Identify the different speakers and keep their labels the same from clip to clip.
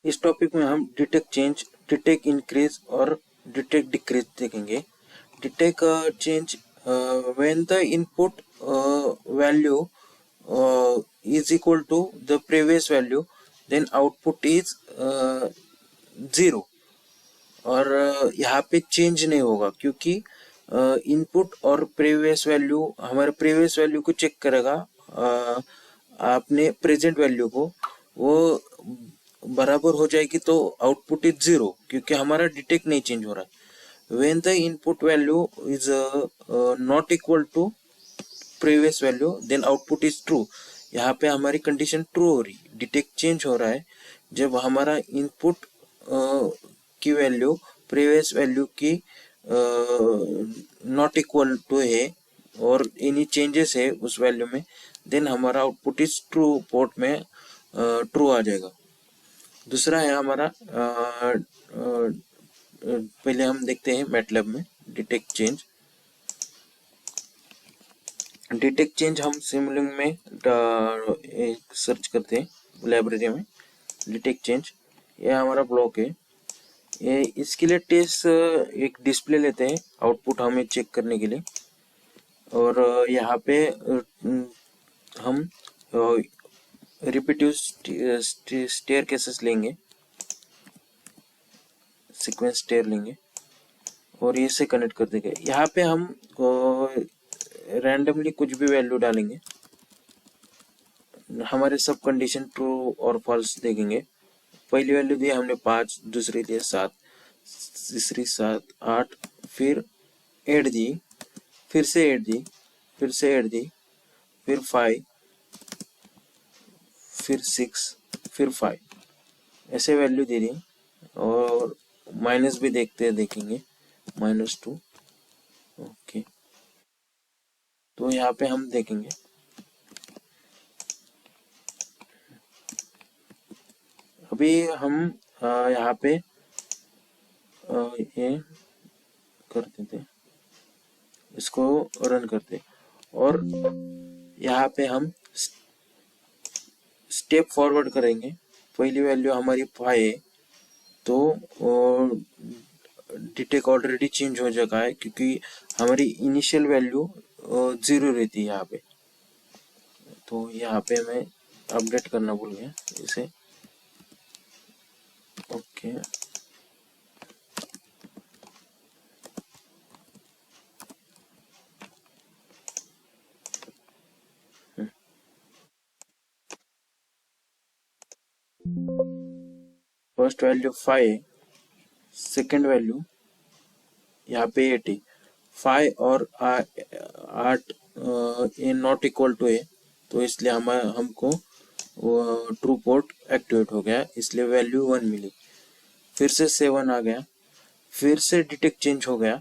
Speaker 1: इस टॉपिक में हम डिटेक्ट चेंज, डिटेक्ट इंक्रीज और डिटेक्ट डिक्रीज देखेंगे। Detect change when the input value is equal to the previous value, then output is 0। और यहाँ पे चेंज नहीं होगा क्योंकि इनपुट और प्रीवियस वैल्यू, हमारे प्रीवियस वैल्यू को चेक करेगा आपने प्रेजेंट वैल्यू को, वो बराबर हो जाएगी तो आउटपुट इज 0 क्योंकि हमारा डिटेक्ट नहीं चेंज हो रहा है। When the input value is not equal to previous value then output is true. यहाँ पे हमारी कंडीशन ट्रू हो रही, डिटेक्ट चेंज हो रहा है जब हमारा इनपुट की वैल्यू प्रीवियस वैल्यू की नॉट इक्वल टू है और एनी चेंजेस है उस वैल्यू में, देन हमारा आउटपुट इज ट्रू, पोर्ट में ट्रू आ जाएगा। दूसरा है हमारा पहले हम देखते हैं मैटलैब में डिटेक्ट चेंज। डिटेक्ट चेंज हम सिमुलिंक में सर्च करते हैं लाइब्रेरी में डिटेक्ट चेंज। ये हमारा ब्लॉक है। ये इसके लिए टेस्ट एक डिस्प्ले लेते हैं आउटपुट हमें चेक करने के लिए, और यहाँ पे हम रिपीटिव स्टेयर केसेस लेंगे, सीक्वेंस स्टेयर लेंगे और ये से कनेक्ट कर देंगे। यहाँ पे हम रैंडमली कुछ भी वैल्यू डालेंगे, हमारे सब कंडीशन ट्रू और फॉल्स देखेंगे। पहली वैल्यू दी हमने 5, दूसरी दी 7, तीसरी 7, 8, फिर 8 दी, फिर से 8 दी, फिर से 8 दी, फिर 5, फिर 6, फिर 5, ऐसे वैल्यू दे दी। और माइनस भी देखेंगे -2। ओके, तो यहाँ पे हम देखेंगे अभी हम यहाँ पे ये कर देते, इसको रन करते और यहाँ पे हम स्टेप फॉरवर्ड करेंगे। पहली वैल्यू हमारी 5 है तो डिटेक्ट ऑलरेडी चेंज हो चुका है क्योंकि हमारी इनिशियल वैल्यू 0 रहती है यहाँ पे। तो यहाँ पे मैं अपडेट करना भूल गया इसे। Okay, first value 5, second value यहाँ पे 8 है। 5 और 8 ये नॉट इक्वल टू है, तो इसलिए हमको ट्रू पोर्ट एक्टिवेट हो गया, इसलिए वैल्यू 1 मिली। फिर से 7 आ गया, फिर से डिटेक्ट चेंज हो गया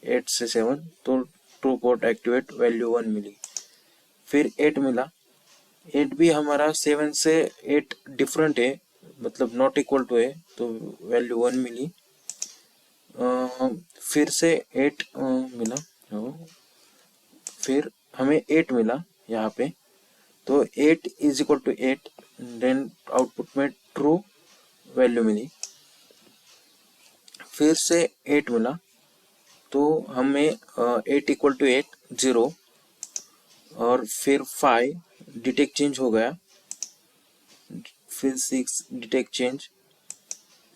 Speaker 1: 8 से 7, तो ट्रू पोर्ट एक्टिवेट, वैल्यू 1 मिली। फिर 8 मिला, 8 भी हमारा 7 से 8 डिफरेंट है, मतलब नॉट इक्वल टू है, तो वैल्यू 1 मिली। फिर से 8 मिला, फिर हमें 8 मिला यहाँ पे, तो 8 is equal to 8, then output में ट्रू वैल्यू मिली। फिर से 8 मिला, तो हमें 8 इक्वल टू 8 0, और फिर 5 डिटेक्ट चेंज हो गया, फिर 6 डिटेक्ट चेंज,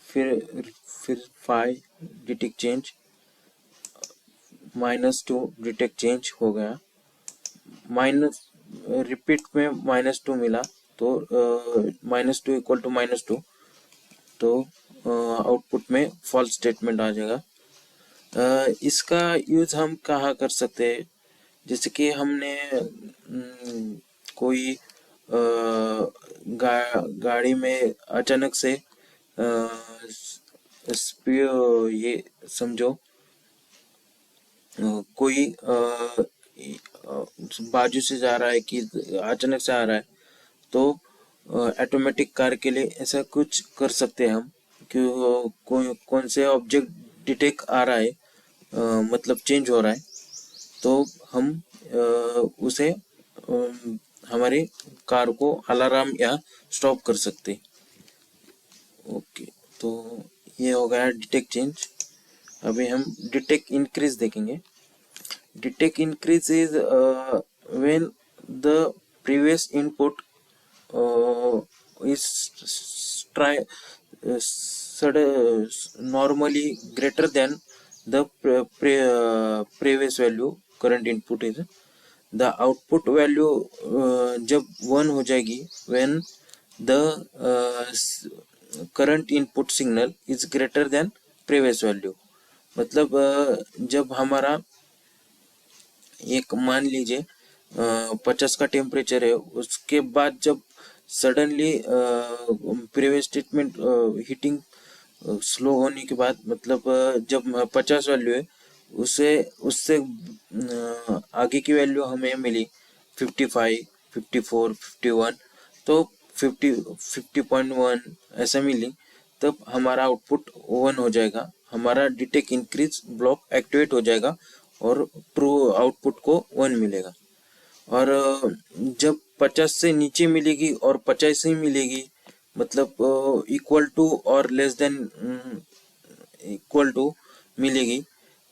Speaker 1: फिर 5 डिटेक्ट चेंज, -2 डिटेक्ट चेंज हो गया, माइनस रिपीट में -2 मिला, तो -2 इक्वल टू -2, तो आउटपुट में फॉल्स स्टेटमेंट आ जाएगा। इसका यूज हम कहाँ कर सकते हैं, जैसे कि हमने कोई गाड़ी में अचानक से ये समझो कोई बाजू से जा रहा है कि अचानक से आ रहा है, तो ऑटोमेटिक कार के लिए ऐसा कुछ कर सकते हैं हम कि कौन से ऑब्जेक्ट डिटेक्ट आ रहा है, मतलब चेंज हो रहा है, तो हम उसे हमारी कार को अलार्म या स्टॉप कर सकते। ओके, तो ये हो गया डिटेक्ट चेंज। अभी हम डिटेक्ट इंक्रीज देखेंगे। Detect increase is when the previous input is try normally greater than the previous value current input is। the output value जब 1 हो जाएगी when the current input signal is greater than previous value। मतलब जब हमारा एक मान लीजिए 50 का टेम्परेचर है, उसके बाद जब suddenly previous statement heating slow होने के बाद, मतलब जब 50 वैल्यू है, उसे उससे आगे की वैल्यू हमें मिली 55, 54, 51, तो 50.1 ऐसा मिली, तब हमारा आउटपुट 1 हो जाएगा, हमारा डिटेक्ट इंक्रीज ब्लॉक एक्टिवेट हो जाएगा और ट्रू आउटपुट को 1 मिलेगा। और जब 50 से नीचे मिलेगी और 50 ही मिलेगी, मतलब इक्वल टू और लेस देन इक्वल टू मिलेगी,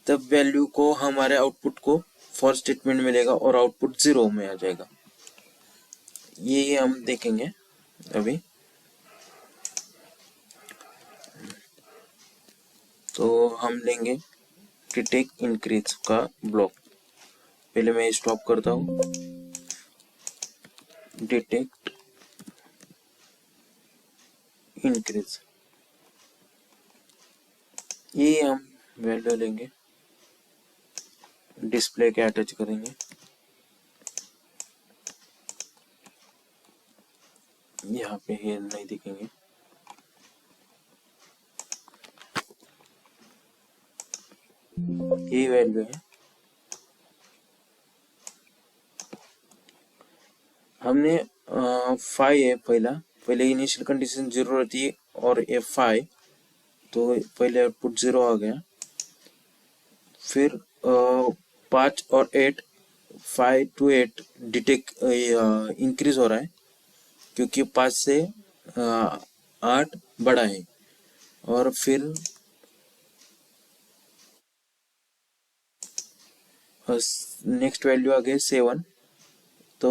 Speaker 1: तब वैल्यू को हमारे आउटपुट को फॉर स्टेटमेंट मिलेगा और आउटपुट 0 में आ जाएगा। ये हम देखेंगे अभी। तो हम लेंगे डिटेक्ट इंक्रीज का ब्लॉक। पहले मैं स्टॉप करता हूँ। डिटेक्ट इंक्रीज, ये हम वैल्यू लेंगे, डिस्प्ले के अटैच करेंगे। यहाँ पे ये नहीं दिखेंगे। ये वैल्यू है। हमने 5 है पहले इनिशियल कंडीशन 0 रहती है और ये 5, तो पहले आउटपुट 0 आ गया। फिर 5 और 8, 5 to 8 डिटेक्ट इंक्रीज हो रहा है, क्योंकि 5 से 8 बड़ा है। और फिर नेक्स्ट वैल्यू आ गई 7, तो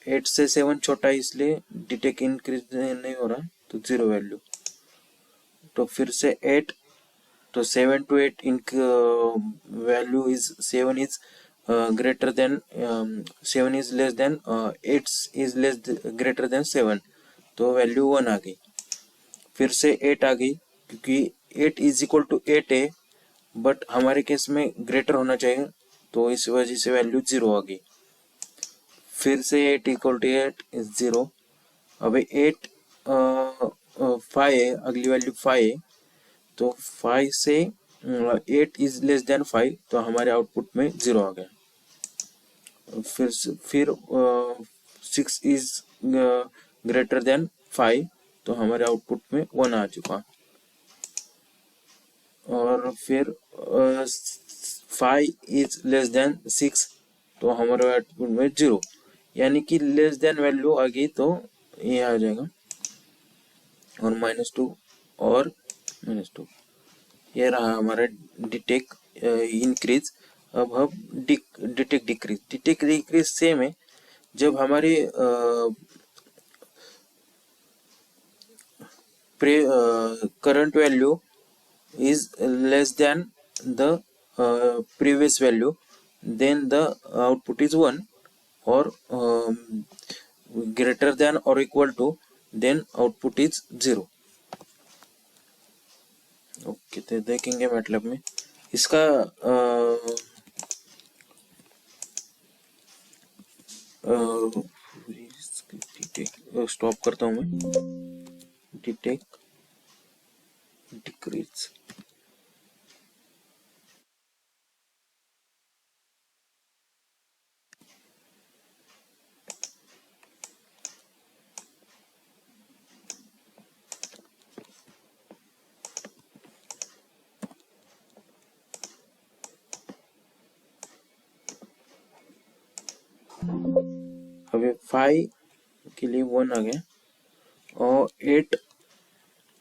Speaker 1: 8 से 7 छोटा है, इसलिए डिटेक्ट इंक्रीज नहीं हो रहा, तो 0 वैल्यू। तो फिर से 8, तो 7 to 8 in value is 7 is greater than 7 is less than 8 is less greater than 7, तो वैल्यू 1 आ गई। फिर से 8 आ गई, क्योंकि 8 इज इक्वल टू 8 है, बट हमारे केस में ग्रेटर होना चाहिए, तो इस वजह से वैल्यू 0 आ गई। फिर से 8 इक्वल टू 8 इज 0। अब 8 5 है, अगली वैल्यू 5 है, तो 5 से 8 इज लेस देन 5, तो हमारे आउटपुट में 0 आ गया। फिर 6 इज ग्रेटर देन 5, तो हमारे आउटपुट में 1 आ चुका। और फिर 5 इज लेस देन 6, तो हमारे आउटपुट में 0, यानी कि लेस देन वैल्यू आ गई, तो ये आ जाएगा। और -2 और -2, ये रहा हमारा डिटेक्ट इंक्रीज। अब हम detect decrease. Detect decrease same है। जब हमारी current value is less than the previous value, then the output is 1, or greater than or equal to, then output is 0। Okay, तो देखेंगे मतलब में इसका स्टॉप करता हूँ मैं। डिटेक्ट डिक्रीज, अभी 5 के लिए 1 आ गया, और 8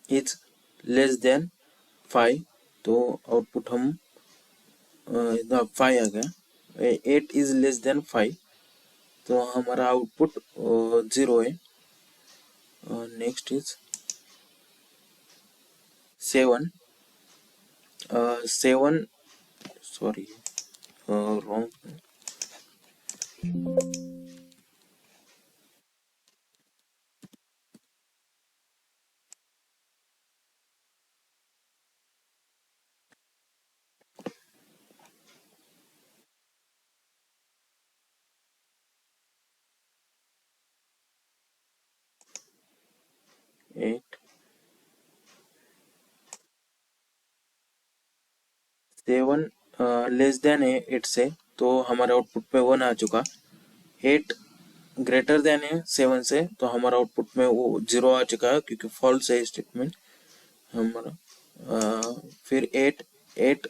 Speaker 1: इज लेस देन 5, तो आउटपुट हम 5 आ गया। 8 इज लेस देन 5, तो हमारा आउटपुट 0 है। Next is 7। 7, sorry, wrong. 8, 7 less than है 8 से, तो हमारे आउटपुट में 1 आ चुका। 8 ग्रेटर देन है 7 से, तो हमारा आउटपुट में वो 0 आ चुका है, क्योंकि फॉल्स है स्टेटमेंट हमारा। फिर 8 8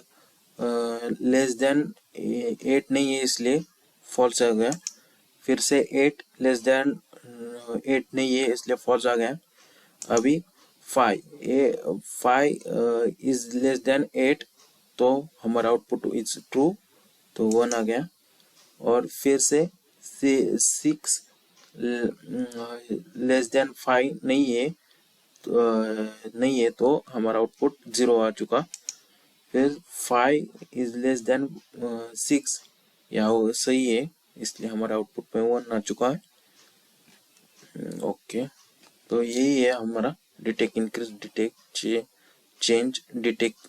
Speaker 1: लेस देन 8 नहीं है, इसलिए फॉल्स आ गया। फिर से 8 लेस देन 8 नहीं है, इसलिए फॉल्स आ गया। अभी 5 इज लेस देन 8, तो हमारा आउटपुट इज ट्रू, तो 1 आ गया। और फिर से 6 लेस देन 5 नहीं है, नहीं है, तो हमारा आउटपुट 0 आ चुका। फिर 5 इज लेस देन 6, या वो सही है, इसलिए हमारा आउटपुट में 1 आ चुका है। ओके, तो यही है हमारा detect increase, detect change, detect